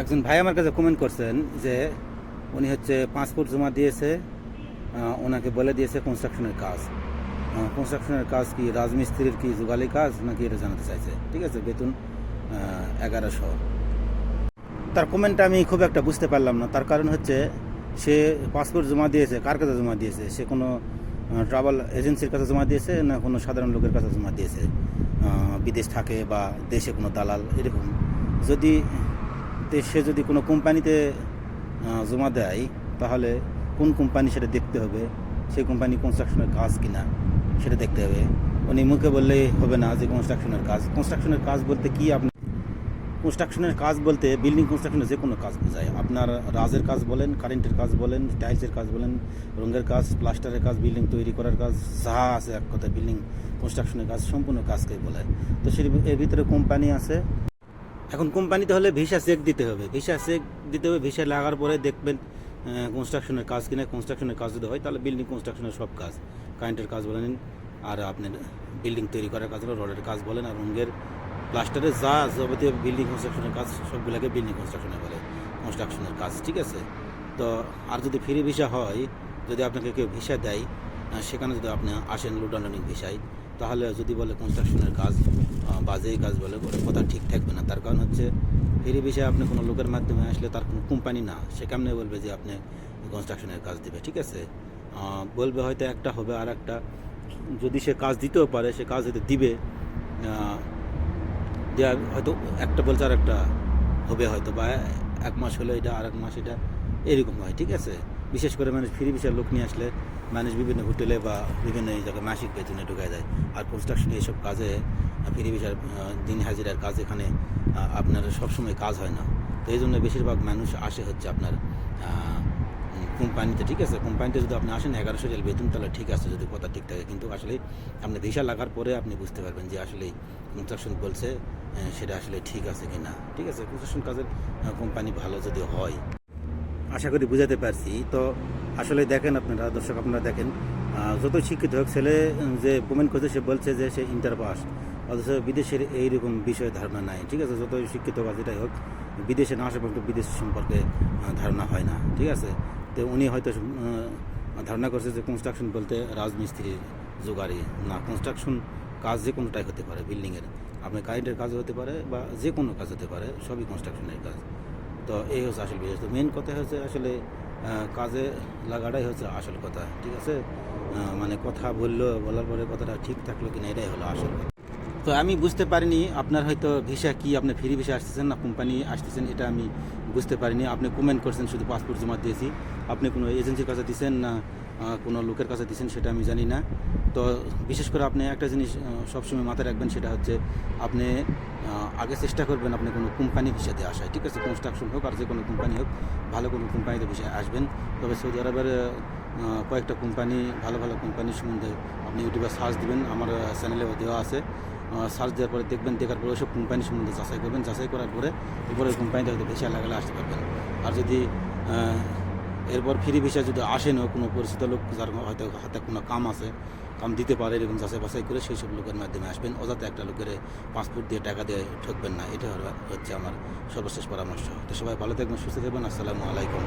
একজন ভাই আমার কাছে কমেন্ট করছেন যে উনি হচ্ছে পাসপোর্ট জমা দিয়েছে, ওনাকে বলে দিয়েছে কনস্ট্রাকশনের কাজ। কনস্ট্রাকশনের কাজ কি রাজমিস্ত্রির কি জোগালি কাজ নাকি এটা জানাতে চাইছে। ঠিক আছে, বেতন 1100। তার কমেন্টটা আমি খুব একটা বুঝতে পারলাম না। তার কারণ হচ্ছে সে পাসপোর্ট জমা দিয়েছে, কার কাছে জমা দিয়েছে? সে কোনো ট্রাভেল এজেন্সির কাছে জমা দিয়েছে না কোনো সাধারণ লোকের কাছে জমা দিয়েছে? বিদেশ থাকে বা দেশে কোনো দালাল এরকম। যদি সে যদি কোনো কোম্পানিতে জমা দেয়, তাহলে কোন কোম্পানি সেটা দেখতে হবে, সেই কোম্পানি কনস্ট্রাকশনের কাজ কিনা সেটা দেখতে হবে। উনি মুখে বললেই হবে না যে কনস্ট্রাকশনের কাজ। কনস্ট্রাকশনের কাজ বলতে কি? আপনি কনস্ট্রাকশনের কাজ বলতে বিল্ডিং কনস্ট্রাকশনের যে কোনো কাজ বোঝায়। আপনার রাজের কাজ বলেন, কারেন্টের কাজ বলেন, টাইলসের কাজ বলেন, রঙের কাজ, প্লাস্টারের কাজ, বিল্ডিং তৈরি করার কাজ, যা আছে এক কথায় বিল্ডিং কনস্ট্রাকশনের কাজ সম্পূর্ণ কাজকে বলে। তো এর ভিতরে কোম্পানি আছে। এখন কোম্পানিতে হলে ভিসা চেক দিতে হবে, ভিসা লাগার পরে দেখবেন কনস্ট্রাকশনের কাজ কিনা। কনস্ট্রাকশনের কাজ যদি হয় তাহলে বিল্ডিং কনস্ট্রাকশনের সব কাজ, কারেন্টের কাজ বলেন, আর আপনার বিল্ডিং তৈরি করার কাজ হলো রডের কাজ বলেন, আর রঙের প্লাস্টারের যা যাবতীয় বিল্ডিং কনস্ট্রাকশনের কাজ সবগুলোকে বিল্ডিং কনস্ট্রাকশনে বলে কনস্ট্রাকশনের কাজ। ঠিক আছে, তো আর যদি ফ্রি ভিসা হয়, যদি আপনাকে কেউ ভিসা দেয়, সেখানে যদি আপনি আসেন লোড আনলোডিং ভিসায়, তাহলে যদি বলে কনস্ট্রাকশনের কাজ বা যেই কাজ বলে ওটা কথা ঠিক থাকবে না। তার কারণ হচ্ছে ফ্রি ভিসায় আপনি কোনো লোকের মাধ্যমে আসলে তার কোনো কোম্পানি না, সে কেমনে বলবে যে আপনি কনস্ট্রাকশনের কাজ দেবে। ঠিক আছে, বলবে হয়তো একটা হবে, আর একটা যদি সে কাজ দিতেও পারে, সে কাজ হয়তো দিবে, দেওয়ার হয়তো একটা বলছে আর একটা হবে হয়তো, বা 1 মাস হলে এটা আর 1 মাস এটা এরকম হয়। ঠিক আছে, বিশেষ করে মানুষ ফ্রি ভিসার লোক নিয়ে আসলে মানুষ বিভিন্ন হোটেলে বা বিভিন্ন এই জায়গায় মাসিক বেতনে ঢুকে যায়। আর কনস্ট্রাকশন এইসব কাজে ফ্রি ভিসার দিন হাজিরার কাজ এখানে আপনার সবসময় কাজ হয় না। তো এই জন্য বেশিরভাগ মানুষ আসে হচ্ছে আপনার কোম্পানিতে। ঠিক আছে, কোম্পানিতে যদি আপনি আসেন 1100 রিয়াল বেতন, তাহলে ঠিক আছে যদি কথা ঠিক থাকে। কিন্তু আসলে আপনি ভিসা লাগার পরে আপনি বুঝতে পারবেন যে আসলে কনস্ট্রাকশন বলছে সেটা আসলে ঠিক আছে কি না। ঠিক আছে, কনস্ট্রাকশন কাজের কোম্পানি ভালো যদি হয়, আশা করি বুঝাতে পারছি। তো আসলে দেখেন আপনারা দর্শক, আপনারা দেখেন যতই শিক্ষিত হোক ছেলে, যে কমেন্ট করছে সে বলছে যে সে ইন্টার পাস, অথচ বিদেশের এইরকম বিষয়ে ধারণা নাই। ঠিক আছে, যতই শিক্ষিত বা যেটাই হোক, বিদেশে না আসা পর্যন্ত বিদেশ সম্পর্কে ধারণা হয় না। ঠিক আছে, তো উনি হয়তো ধারণা করছে যে কনস্ট্রাকশন বলতে রাজমিস্ত্রির জোগাড়ি না। কনস্ট্রাকশন কাজ যে কোনোটাই হতে পারে, বিল্ডিংয়ের আপনার কারেন্টের কাজ হতে পারে বা যে কোনো কাজ হতে পারে, সবই কনস্ট্রাকশনের কাজ। তো এই হচ্ছে আসল বিষয়। তো মেন কথা হচ্ছে আসলে কাজে লাগাটাই হচ্ছে আসল কথা। ঠিক আছে, মানে কথা বলার পরে কথাটা ঠিক থাকলো কিনা এটাই হলো আসল কথা। তো আমি বুঝতে পারিনি আপনার হয়তো ভিসা কি, আপনি ফ্রি ভিসা আসতেছেন না কোম্পানি আসতেছেন, এটা আমি বুঝতে পারিনি। আপনি কমেন্ট করছেন শুধু পাসপোর্ট জমা দিয়েছি, আপনি কোনো এজেন্সির কাছে দিচ্ছেন না কোনো লোকের কাছে দিচ্ছেন সেটা আমি জানি না। তো বিশেষ করে আপনি একটা জিনিস সবসময় মাথায় রাখবেন, সেটা হচ্ছে আপনি আগে চেষ্টা করবেন আপনি কোনো কোম্পানি ভিসাতে আসায়। ঠিক আছে, কনস্ট্রাকশন হোক আর যে কোনো কোম্পানি হোক, ভালো কোনো কোম্পানিতে ভিসায় আসবেন। তবে সৌদি আরবের কয়েকটা কোম্পানি, ভালো ভালো কোম্পানির সম্বন্ধে আপনি ইউটিউবে সার্চ দিবেন, আমার চ্যানেলেও দেওয়া আছে। সার্চ দেওয়ার পরে দেখবেন, দেখার পরে ওইসব কোম্পানি সম্বন্ধে যাচাই করবেন, যাচাই করার পরে এরপরে ওই কোম্পানিতে হয়তো ভিসা লাগালে আসতে পারবেন। আর যদি এরপর ফ্রি ভিসা যদি আসেনও কোনো পরিচিত লোক যার হয়তো হাতে কোনো কাম আছে, কাম দিতে পারে, এরকম যাচাই বাছাই করে সেই সব লোকের মাধ্যমে আসবেন। অযথা একটা লোকের পাসপোর্ট দিয়ে টাকা দিয়ে ঠকবেন না, এটা হচ্ছে আমার সর্বশেষ পরামর্শ। তো সবাই ভালো থাকবেন, সুস্থ থাকবেন। আসসালামু আলাইকুম।